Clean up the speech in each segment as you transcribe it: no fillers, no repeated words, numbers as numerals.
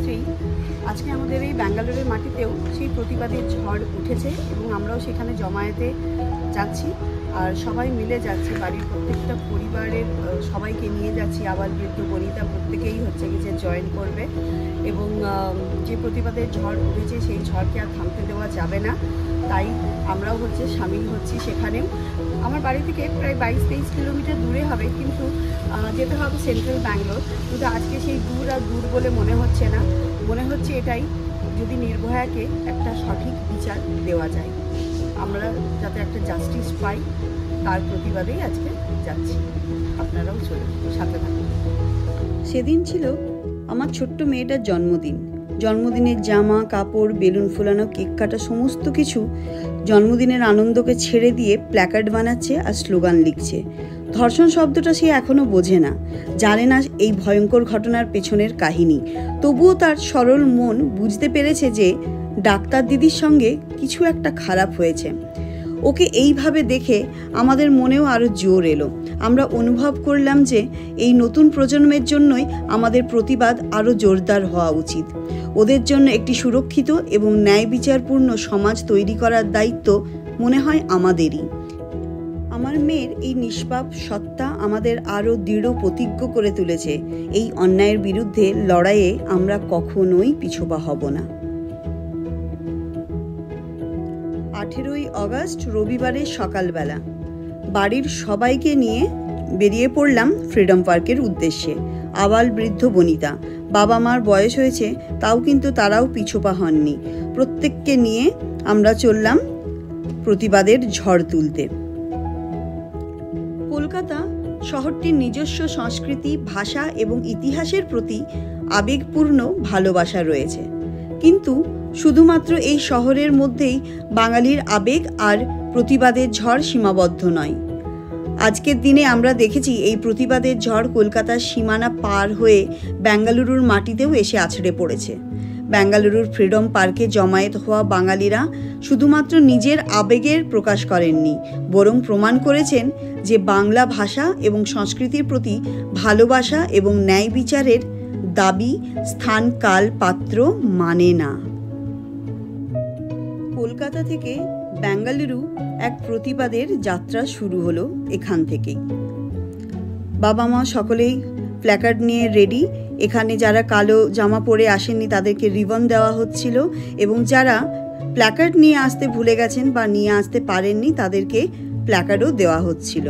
রাত্রেই আজকে আমাদের এই ব্যাঙ্গালোরের মাটিতেও সেই প্রতিবাদের ঝড় উঠেছে এবং আমরাও সেখানে জমায়েতে যাচ্ছি আর সবাই মিলে যাচ্ছি। বাড়ির প্রত্যেকটা পরিবারের সবাইকে নিয়ে যাচ্ছি। আবার বৃদ্ধ বনিতা প্রত্যেকেই হচ্ছে কি যে জয়েন করবে এবং যে প্রতিবাদের ঝড় উঠেছে সেই ঝড়কে আর থামতে দেওয়া যাবে না, তাই আমরাও হচ্ছে সামিল হচ্ছি সেখানেও। আমার বাড়ি থেকে প্রায় 22-23 কিলোমিটার দূরে হবে, কিন্তু যেতে হবে সেন্ট্রাল ব্যাঙ্গালোর। কিন্তু আজকে সেই দূর আর দূর বলে মনে হচ্ছে না, মনে হচ্ছে এটাই যদি নির্ভয়াকে একটা সঠিক বিচার দেওয়া যায়, আমরা যাতে একটা জাস্টিস পাই, তার প্রতিবাদেই আজকে যাচ্ছি। আপনারাও চলুন, সাথে থাকুন। সেদিন ছিল আমার ছোট্ট মেয়েটার জন্মদিন। জন্মদিনের জামা কাপড়, বেলুন ফোলানো, কেক কাটা, সমস্ত কিছু জন্মদিনের আনন্দকে ছেড়ে দিয়ে প্ল্যাকার্ড বানাচ্ছে আর স্লোগান লিখছে। ধর্ষণ শব্দটা সে এখনও বোঝে না, জানে না এই ভয়ঙ্কর ঘটনার পেছনের কাহিনী। তবুও তার সরল মন বুঝতে পেরেছে যে ডাক্তার দিদির সঙ্গে কিছু একটা খারাপ হয়েছে। ওকে এইভাবে দেখে আমাদের মনেও আরও জোর এলো। আমরা অনুভব করলাম যে এই নতুন প্রজন্মের জন্যই আমাদের প্রতিবাদ আরও জোরদার হওয়া উচিত। ওদের জন্য একটি সুরক্ষিত এবং ন্যায় বিচারপূর্ণ সমাজ তৈরি করার দায়িত্ব মনে হয় আমাদেরই। আমার মেয়ের এই নিষ্পাপ সত্তা আমাদের আরও দৃঢ় প্রতিজ্ঞ করে তুলেছে। এই অন্যায়ের বিরুদ্ধে লড়াইয়ে আমরা কখনোই পিছপা হব না। 18ই অগস্ট রবিবারের সকালবেলা বাড়ির সবাইকে নিয়ে বেরিয়ে পড়লাম ফ্রিডম পার্কের উদ্দেশ্যে। আবাল বৃদ্ধ বনিতা, বাবা মার বয়স হয়েছে, তাও কিন্তু তারাও পিছপা হননি। প্রত্যেককে নিয়ে আমরা চললাম প্রতিবাদের ঝড় তুলতে। কলকাতা শহরটির নিজস্ব সংস্কৃতি, ভাষা এবং ইতিহাসের প্রতি আবেগপূর্ণ ভালোবাসা রয়েছে, কিন্তু শুধুমাত্র এই শহরের মধ্যেই বাঙালির আবেগ আর প্রতিবাদের ঝড় সীমাবদ্ধ নয়। আজকের দিনে আমরা দেখেছি এই প্রতিবাদের ঝড় কলকাতার সীমানা পার হয়ে বেঙ্গালুরুর মাটিতেও এসে আছড়ে পড়েছে। বেঙ্গালুরুর ফ্রিডম পার্কে জমায়েত হওয়া বাঙালিরা শুধুমাত্র নিজের আবেগের প্রকাশ করেননি, বরং প্রমাণ করেছেন যে বাংলা ভাষা এবং সংস্কৃতির প্রতি ভালোবাসা এবং ন্যায় বিচারের দাবি স্থান, কাল, পাত্র মানে না। কলকাতা থেকে বেঙ্গালুরু এক প্রতিবাদের যাত্রা শুরু হলো এখান থেকেই। বাবা মা সকলেই প্ল্যাকার্ড নিয়ে রেডি। এখানে যারা কালো জামা পরে আসেননি তাদেরকে রিবন দেওয়া হচ্ছিল এবং যারা প্ল্যাকার্ড নিয়ে আসতে ভুলে গেছেন বা নিয়ে আসতে পারেননি তাদেরকে প্ল্যাকার্ডও দেওয়া হচ্ছিল।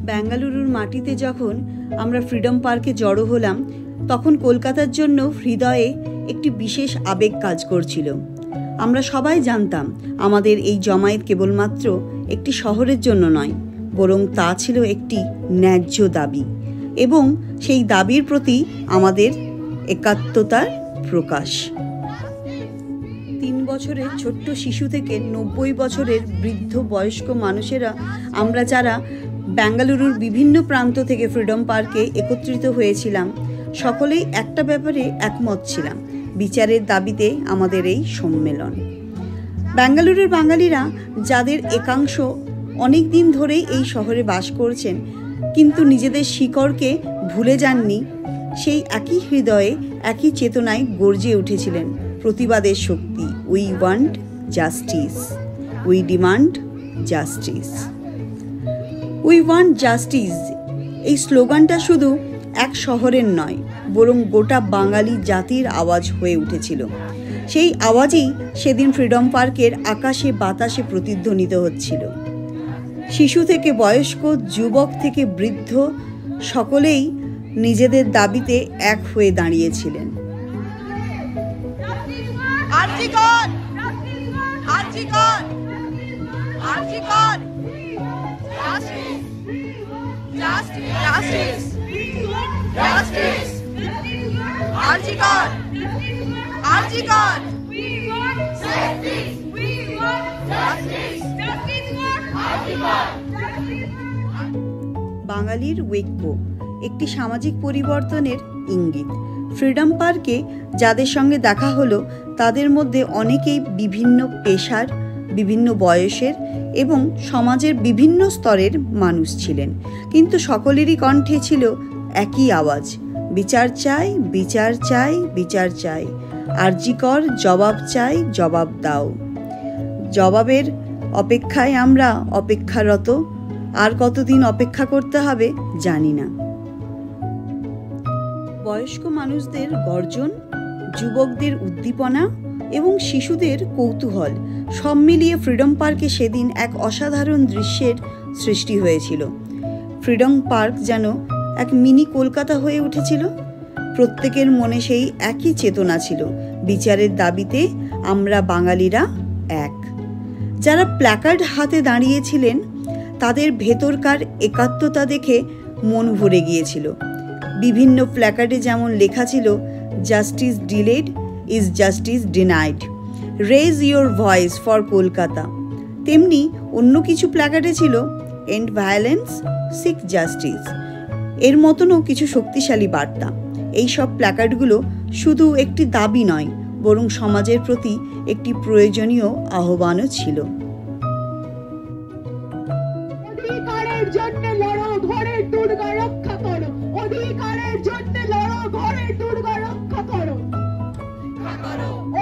বেঙ্গালুরুর মাটিতে যখন আমরা ফ্রিডম পার্কে জড়ো হলাম, তখন কলকাতার জন্য হৃদয়ে একটি বিশেষ আবেগ কাজ করছিল। আমরা সবাই জানতাম আমাদের এই জমায়েত কেবলমাত্র একটি শহরের জন্য নয়, বরং তা ছিল একটি ন্যায্য দাবি এবং সেই দাবির প্রতি আমাদের একাত্মতার প্রকাশ। 3 বছরের ছোট্ট শিশু থেকে 90 বছরের বৃদ্ধ বয়স্ক মানুষেরা আমরা যারা বেঙ্গালুরুর বিভিন্ন প্রান্ত থেকে ফ্রিডম পার্কে একত্রিত হয়েছিলাম, সকলেই একটা ব্যাপারে একমত ছিলাম, বিচারের দাবিতে আমাদের এই সম্মেলন। বেঙ্গালুরুর বাঙালিরা, যাদের একাংশ অনেক দিন ধরেই এই শহরে বাস করছেন কিন্তু নিজেদের শিকড়কে ভুলে যাননি, সেই একই হৃদয়ে একই চেতনায় গর্জে উঠেছিলেন প্রতিবাদের শক্তি। We want justice, we demand justice, we want justice. এই স্লোগানটা শুধু এক শহরের নয়, বরং গোটা বাঙালি জাতির আওয়াজ হয়ে উঠেছিল। সেই আওয়াজই সেদিন ফ্রিডম পার্কের আকাশে বাতাসে প্রতিধ্বনিত হচ্ছিল। শিশু থেকে বয়স্ক, যুবক থেকে বৃদ্ধ, সকলেই নিজেদের দাবিতে এক হয়ে দাঁড়িয়েছিলেন। বাঙালির ঐক্য একটি সামাজিক পরিবর্তনের ইঙ্গিত। ফ্রিডম পার্কে যাদের সঙ্গে দেখা হলো তাদের মধ্যে অনেকেই বিভিন্ন পেশার, বিভিন্ন বয়সের এবং সমাজের বিভিন্ন স্তরের মানুষ ছিলেন, কিন্তু সকলেরই কণ্ঠে ছিল একই আওয়াজ, বিচার চাই, বিচার চাই, বিচার চাই। আরজি কর, জবাব চাই, জবাব দাও। জবাবের অপেক্ষায় আমরা অপেক্ষারত। আর কতদিন অপেক্ষা করতে হবে জানি না। বয়স্ক মানুষদের গর্জন, যুবকদের উদ্দীপনা এবং শিশুদের কৌতূহল সব মিলিয়ে ফ্রিডম পার্কে সেদিন এক অসাধারণ দৃশ্যের সৃষ্টি হয়েছিল। ফ্রিডম পার্ক যেন এক মিনি কলকাতা হয়ে উঠেছিল। প্রত্যেকের মনে সেই একই চেতনা ছিল, বিচারের দাবিতে আমরা বাঙালিরা এক। যারা প্ল্যাকার্ড হাতে দাঁড়িয়েছিলেন তাদের ভেতরকার একাত্মতা দেখে মন ভরে গিয়েছিল। বিভিন্ন প্ল্যাকার্ডে যেমন লেখা ছিল, justice delayed is justice denied, raise your voice for Kolkata, তেমনি অন্য কিছু প্ল্যাকার্ডে ছিল, এন্ড ভায়োলেন্স, সিক জাস্টিস। এর মতনও কিছু শক্তিশালী বার্তা। এই সব প্ল্যাকার্ডগুলো শুধু একটি দাবি নয়, বরং সমাজের প্রতি একটি প্রয়োজনীয় আহ্বানও ছিল। অধিকারের জন্য লড়ো, ঘরের দুর্গা রক্ষা করো। অধিকারের জন্য লড়ো, ঘরের দুর্গা রক্ষা করো।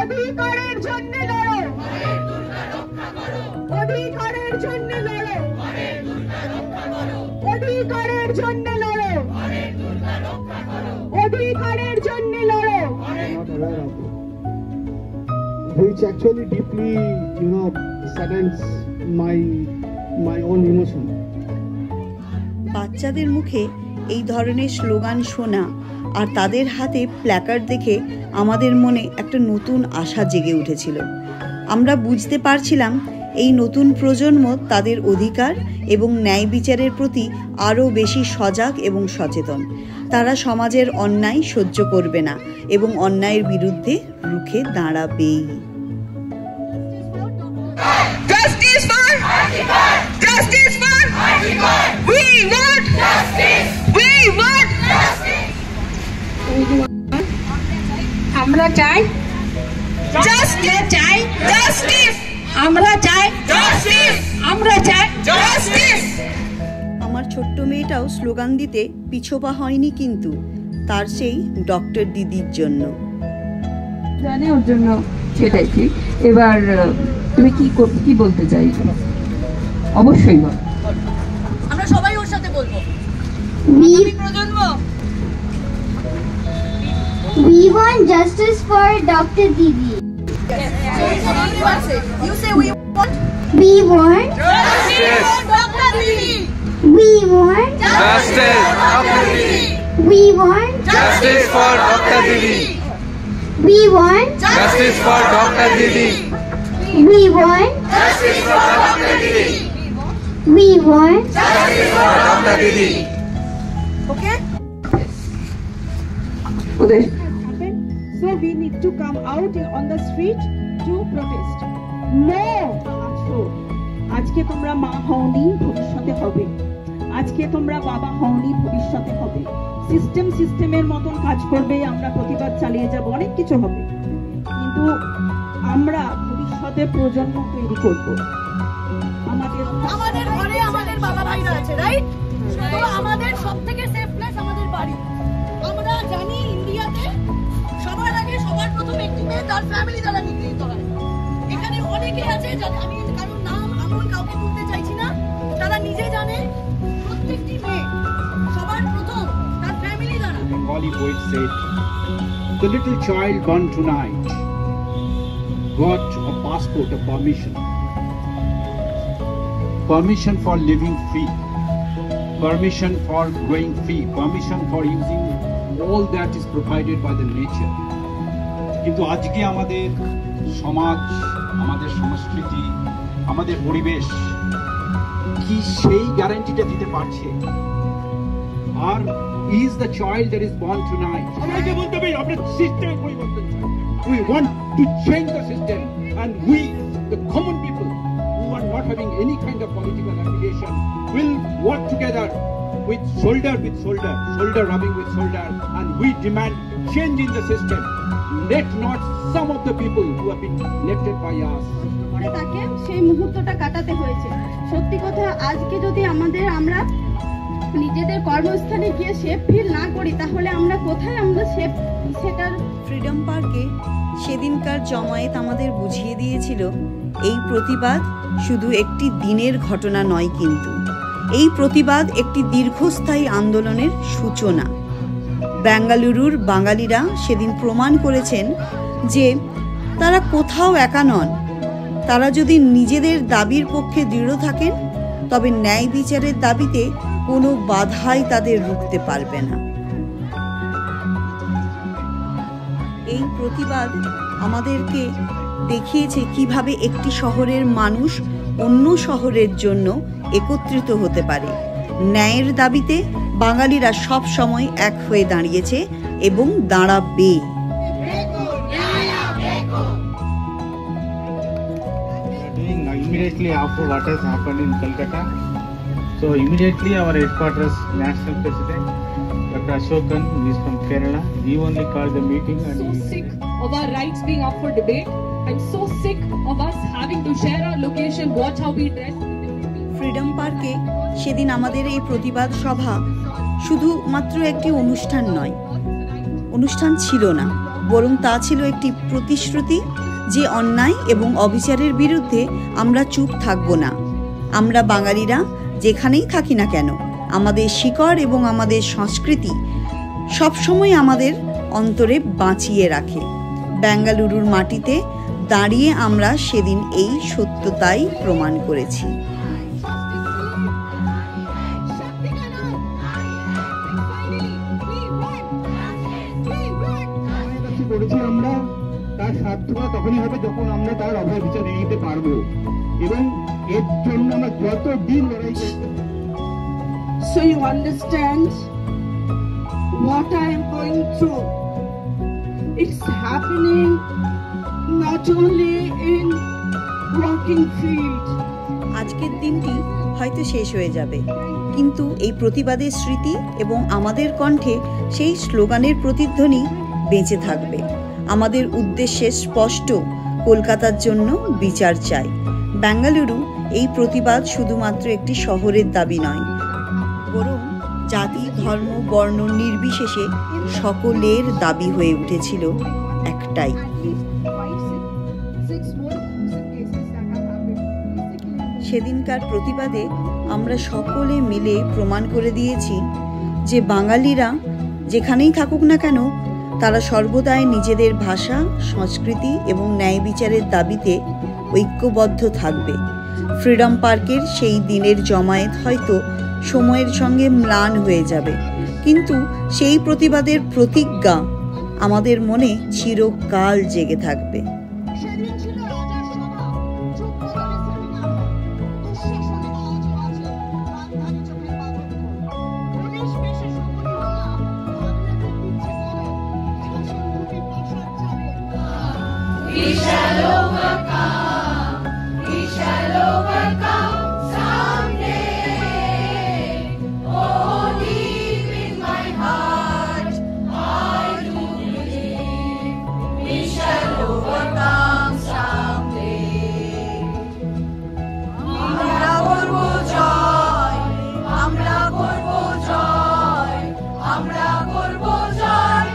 অধিকারের জন্য লড়ো, ঘরের দুর্গা রক্ষা করো। অধিকারের জন্য লড়ো, ঘরের দুর্গা রক্ষা করো। অধিকারের জন্য লড়ো, ঘরের দুর্গা রক্ষা করো। অধিকারের জন্য লড়ো। Which actually deeply, saddens my own emotion. বাচ্চাদের মুখে এই ধরনের স্লোগান শোনা আর তাদের হাতে প্ল্যাকার্ড দেখে আমাদের মনে একটা নতুন আশা জেগে উঠেছিল। আমরা বুঝতে পারছিলাম এই নতুন প্রজন্ম তাদের অধিকার এবং ন্যায় বিচারের প্রতি আরও বেশি সজাগ এবং সচেতন। তারা সমাজের অন্যায় সহ্য করবে না এবং অন্যায়ের বিরুদ্ধে রুখে দাঁড়াবেই। Justice for justice for we want justice. We want justice. আমরা চাই justice. চাই justice. আমরা চাই justice. আমরা চাই justice. আমার ছোট্ট মেয়েটাও স্লোগান দিতে পিছোপা হয়নি, কিন্তু তার সেই ডক্টর দিদির জন্য। জানে ওর জন্য সেটাই ঠিক। এবার তুমি কি বলতে চাইছো? অবশ্যই বল। আমরা সবাই ওর সাথে বলবো। প্রজন্ম We want justice for Dr. Didi. You say we want We want justice for Dr. Didi. We want Justice, Dr. Didi. We want Justice for Dr. Didi. We want Justice for Dr. Didi. We want Justice for Dr. Didi. We want Justice for Dr. Didi. okay? ওদের So we need to come out on the street to protest. No! আজকে তোমরা মা হওনি, ভবিষ্যতে হবে। আজকে তোমরা বাবা হওনি, ভবিষ্যতে হবে। সিস্টেমের মতন কাজ করবে, আমরা প্রতিবাদ চালিয়ে যাব, অনেক কিছু হবে, কিন্তু আমরা ভবিষ্যতে প্রজন্ম তৈরি করব। আমাদের ঘরে আমাদের বাবা ভাইরা আছে, রাইট? তো আমাদের সবথেকে সেফ প্লেস আমাদের বাড়ি। আমরা জানি ইন্ডিয়াতে সবার আগে সবার প্রথম একটি মেয়ে তার ফ্যামিলি দ্বারা নিগৃহীত হয়। এখানে অনেকে আছে, আমি কারোর নাম আমল কাউকে তুলতে চাইছি না, তারা নিজে জানে প্রত্যেকটি মেয়ে সবার প্রথম তার ফ্যামিলি দ্বারা। Bengali poet said, "The little child born tonight got a passport, a permission for living free, permission for growing free, permission for using all that is provided by the nature." কিন্তু আজকে আমাদের সমাজ, আমাদের সংস্কৃতি, আমাদের পরিবেশ কি সেই গ্যারান্টিটা দিতে পারছে? আর is the child that is born tonight? আমাকে বলতে হবে আমরা সিস্টেম পরিবর্তন চাই। We want to change the system, and we, the common people who are not having any kind of political affiliation, will work together with shoulder, shoulder rubbing with shoulder, and we demand change in the system. Let not some of the people who have been elected by us করে তাকে সেই মুহূর্তটা কাটাতে হয়েছে। সত্যি কথা, আজকে যদি আমরা নিজেদের কর্মস্থানে গিয়ে সেফ ফিল না করি, তাহলে আমরা কোথায় আমরা সেফ সেটার। ফ্রিডম পার্কে সেদিনকার জমায়েত আমাদের বুঝিয়ে দিয়েছিল এই প্রতিবাদ শুধু একটি দিনের ঘটনা নয়, কিন্তু এই প্রতিবাদ একটি দীর্ঘস্থায়ী আন্দোলনের সূচনা। বেঙ্গালুরুর বাঙালিরা সেদিন প্রমাণ করেছেন যে তারা কোথাও একা নন। তারা যদি নিজেদের দাবির পক্ষে দৃঢ় থাকেন, তবে ন্যায় বিচারের দাবিতে কোনো বাধাই তাদের রুখতে পারবে না। এই প্রতিবাদ আমাদেরকে দেখিয়েছে কিভাবে একটি শহরের মানুষ অন্য শহরের জন্য একত্রিত হতে পারে। ন্যায়ের দাবিতে বাঙালিরা সব সময় এক হয়ে দাঁড়িয়েছে এবং দাঁড়াবে। Immediately after what has happened in Kolkata, so immediately our headquarters national president Dr. Ashokan, who is from Kerala, he only called the meeting and so sick of our rights being up for debate. I'm so sick of us having to share our location, watch how we dress. Freedom পার্কে সেদিন আমাদের এই প্রতিবাদ সভা শুধুমাত্র একটি অনুষ্ঠান নয়, অনুষ্ঠান ছিল না, বরং তা ছিল একটি প্রতিশ্রুতি যে অন্যায় এবং অবিচারের বিরুদ্ধে আমরা চুপ থাকব না। আমরা বাঙালিরা যেখানেই থাকি না কেন, আমাদের শিকড় এবং আমাদের সংস্কৃতি সবসময় আমাদের অন্তরে বাঁচিয়ে রাখে। বেঙ্গালুরুর মাটিতে দাঁড়িয়ে আমরা সেদিন এই সত্যতাই প্রমাণ করেছি। আমরা তার সাধ্যতা তখনই হবে যখন আমরা তার অভাব বিচার নিতে পারবো, এবং এর জন্য আমরা যত দিন লড়াই করতে। So you understand what I am going through. It's happening not only in working field. আজকের দিনটি হয়তো শেষ হয়ে যাবে, কিন্তু এই প্রতিবাদের স্মৃতি এবং আমাদের কণ্ঠে সেই স্লোগানের প্রতিধ্বনি বেঁচে থাকবে। আমাদের উদ্দেশ্যে স্পষ্ট, কলকাতার জন্য বিচার চাই। বেঙ্গালুরু এই প্রতিবাদ শুধুমাত্র একটি শহরের দাবি নয়, বরং জাতি, ধর্ম, বর্ণ নির্বিশেষে সকলের দাবি হয়ে উঠেছিল একটাই। সেদিনকার প্রতিবাদে আমরা সকলে মিলে প্রমাণ করে দিয়েছি যে বাঙালিরা যেখানেই থাকুক না কেন, তারা সর্বদাই নিজেদের ভাষা, সংস্কৃতি এবং ন্যায় বিচারের দাবিতে ঐক্যবদ্ধ থাকবে। ফ্রিডম পার্কের সেই দিনের জমায়েত হয়তো সময়ের সঙ্গে ম্লান হয়ে যাবে, কিন্তু সেই প্রতিবাদের প্রতিজ্ঞা আমাদের মনে চিরকাল জেগে থাকবে। We shall overcome. We shall overcome someday. Oh, deep in my heart, I do believe we shall overcome someday. Amra korbo joy, amra korbo joy, amra korbo joy.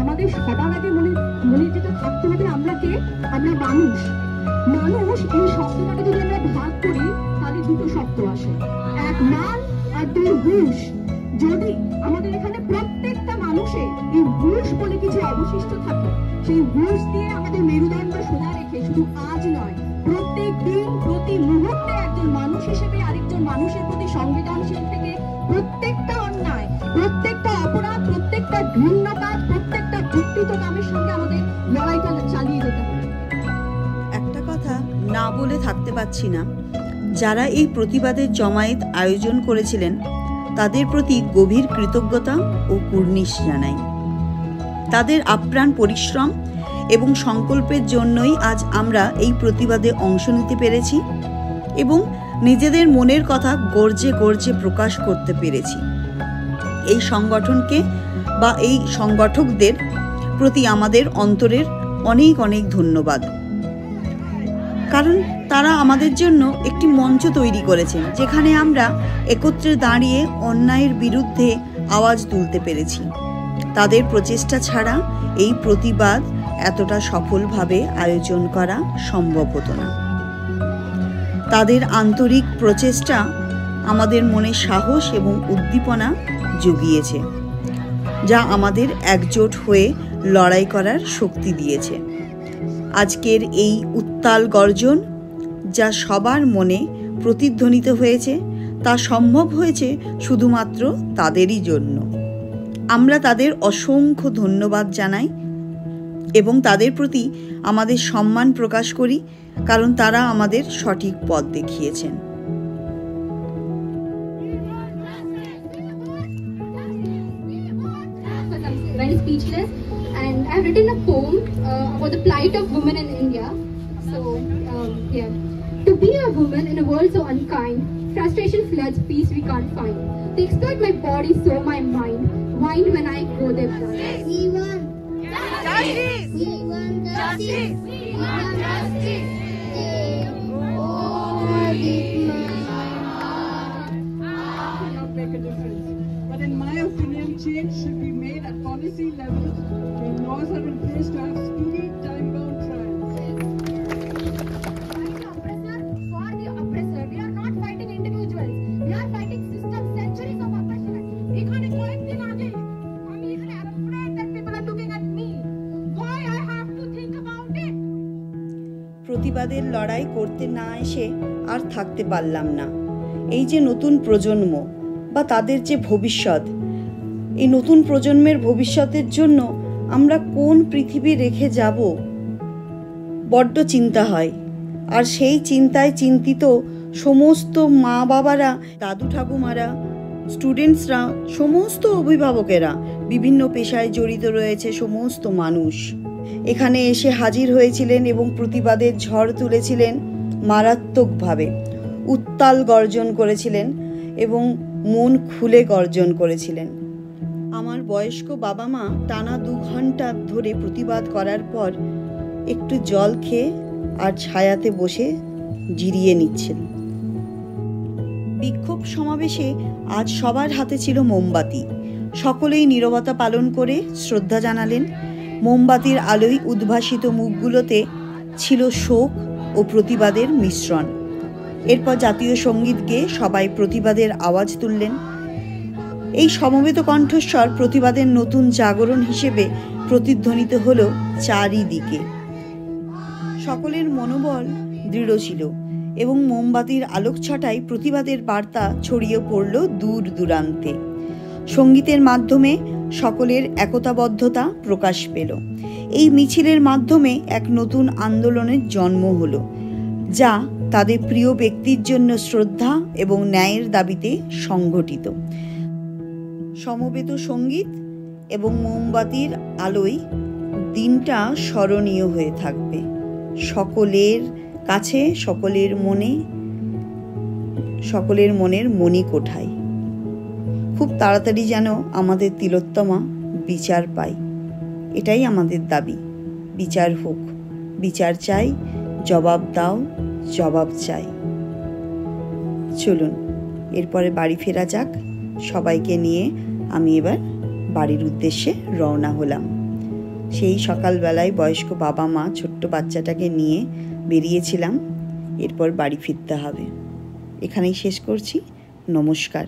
আমাদের সবার আগে মনে যেটা থাকতে হবে, আমরা কে? আমরা মানুষ। মানুষ এই শব্দটাকে যদি আমরা ভাগ করি তাহলে দুটো শব্দ আসে, এক মান আর দুই হুঁশ। যদি আমাদের এখানে প্রত্যেকটা মানুষের এই হুঁশ বলে কিছু অবশিষ্ট থাকে, সেই হুঁশ দিয়ে আমাদের মেরুদণ্ড সোজা রেখে শুধু আজ নয়, প্রত্যেক দিন প্রতি মুহূর্তে একজন মানুষ হিসেবে আরেকজন মানুষের প্রতি সংবেদনশীল থেকে প্রত্যেকটা অন্যায়, প্রত্যেকটা অপরাধ, প্রত্যেকটা ঘৃণ্য কাজ, প্রত্যেকটা বিকৃত কামের সঙ্গে আমাদের লড়াইটা চালিয়ে যেতে হবে। একটা কথা না বলে থাকতে পারছি না, যারা এই প্রতিবাদের জমায়েত আয়োজন করেছিলেন তাদের প্রতি গভীর কৃতজ্ঞতা ও কুর্নিশ জানাই। তাদের আপ্রাণ পরিশ্রম এবং সংকল্পের জন্যই আজ আমরা এই প্রতিবাদে অংশ নিতে পেরেছি এবং নিজেদের মনের কথা গর্জে গর্জে প্রকাশ করতে পেরেছি। এই সংগঠনকে বা এই সংগঠকদের প্রতি আমাদের অন্তরের অনেক অনেক ধন্যবাদ, কারণ তারা আমাদের জন্য একটি মঞ্চ তৈরি করেছেন যেখানে আমরা একত্রে দাঁড়িয়ে অন্যায়ের বিরুদ্ধে আওয়াজ তুলতে পেরেছি। তাদের প্রচেষ্টা ছাড়া এই প্রতিবাদ এতটা সফলভাবে আয়োজন করা সম্ভব হতো না। তাদের আন্তরিক প্রচেষ্টা আমাদের মনে সাহস এবং উদ্দীপনা জুগিয়েছে, যা আমাদের একজোট হয়ে লড়াই করার শক্তি দিয়েছে। আজকের এই উত্তাল গর্জন যা সবার মনে প্রতিধ্বনিত হয়েছে তা সম্ভব হয়েছে শুধুমাত্র তাদেরই জন্য। আমরা তাদের অসংখ্য ধন্যবাদ জানাই এবং তাদের প্রতি আমাদের সম্মান প্রকাশ করি, কারণ তারা আমাদের সঠিক পথ দেখিয়েছেন। Very speechless, and I've written a poem about the plight of women in India. So, yeah. To be a woman in a world so unkind, frustration floods, peace we can't find. They exploit my body, soul, my mind. Wind when I go there blind. We want justice. We want justice. We want justice. Not make a difference. But in my opinion, change should be made at policy level. When laws are in place to have speedy, time-bound trials. For the oppressor, we are not fighting individuals. We are fighting systems, centuries of oppression. এখানে কয়েকদিন আগে আমি এখানে afraid that people are looking at me. Why I have to think about it? প্রতিবাদের লড়াই করতে না এসে আর থাকতে পারলাম না। এই যে নতুন প্রজন্ম বা তাদের যে ভবিষ্যৎ, এই নতুন প্রজন্মের ভবিষ্যতের জন্য আমরা কোন পৃথিবী রেখে যাব বড্ড চিন্তা হয়। আর সেই চিন্তায় চিন্তিত সমস্ত মা বাবারা, দাদু ঠাকুমারা, স্টুডেন্টসরা, সমস্ত অভিভাবকেরা, বিভিন্ন পেশায় জড়িত রয়েছে সমস্ত মানুষ এখানে এসে হাজির হয়েছিলেন এবং প্রতিবাদের ঝড় তুলেছিলেন মারাত্মকভাবে। উত্তাল গর্জন করেছিলেন এবং মন খুলে গর্জন করেছিলেন। আমার বয়স্ক বাবা মা টানা 2 ঘন্টা ধরে প্রতিবাদ করার পর একটু জল খেয়ে আর ছায়াতে বসে জিরিয়ে নিচ্ছেন। বিক্ষোভ সমাবেশে আজ সবার হাতে ছিল মোমবাতি। সকলেই নীরবতা পালন করে শ্রদ্ধা জানালেন। মোমবাতির আলোয় উদ্ভাসিত মুখগুলোতে ছিল শোক ও প্রতিবাদের মিশ্রণ। এরপর জাতীয় সঙ্গীত গেয়ে সবাই প্রতিবাদের আওয়াজ তুললেন। এই সমবেত কণ্ঠস্বর প্রতিবাদের নতুন জাগরণ হিসেবে প্রতিধ্বনিত হলো চারিদিকে। সকলের মনোবল দৃঢ় ছিল এবং মোমবাতির আলোকছটায় প্রতিবাদের বার্তা ছড়িয়ে পড়ল দূর দূরান্তে। সঙ্গীতের মাধ্যমে সকলের একতাবদ্ধতা প্রকাশ পেল। এই মিছিলের মাধ্যমে এক নতুন আন্দোলনের জন্ম হলো, যা তাদের প্রিয় ব্যক্তির জন্য শ্রদ্ধা এবং ন্যায়ের দাবিতে সংগঠিত। সমবেত সঙ্গীত এবং মোমবাতির আলোয় দিনটা স্মরণীয় হয়ে থাকবে সকলের কাছে, সকলের মনে, সকলের মনের মণিকোঠায়। খুব তাড়াতাড়ি যেন আমাদের তিলোত্তমা বিচার পায়, এটাই আমাদের দাবি। বিচার হোক, বিচার চাই, জবাব দাও, জবাব চাই। চলুন এরপরে বাড়ি ফেরা যাক। সবাইকে নিয়ে আমি এবার বাড়ির উদ্দেশ্যে রওনা হলাম। সেই সকালবেলায় বয়স্ক বাবা মা ছোট্ট বাচ্চাটাকে নিয়ে বেরিয়েছিলাম। এরপর বাড়ি ফিরতে হবে। এখানেই শেষ করছি। নমস্কার।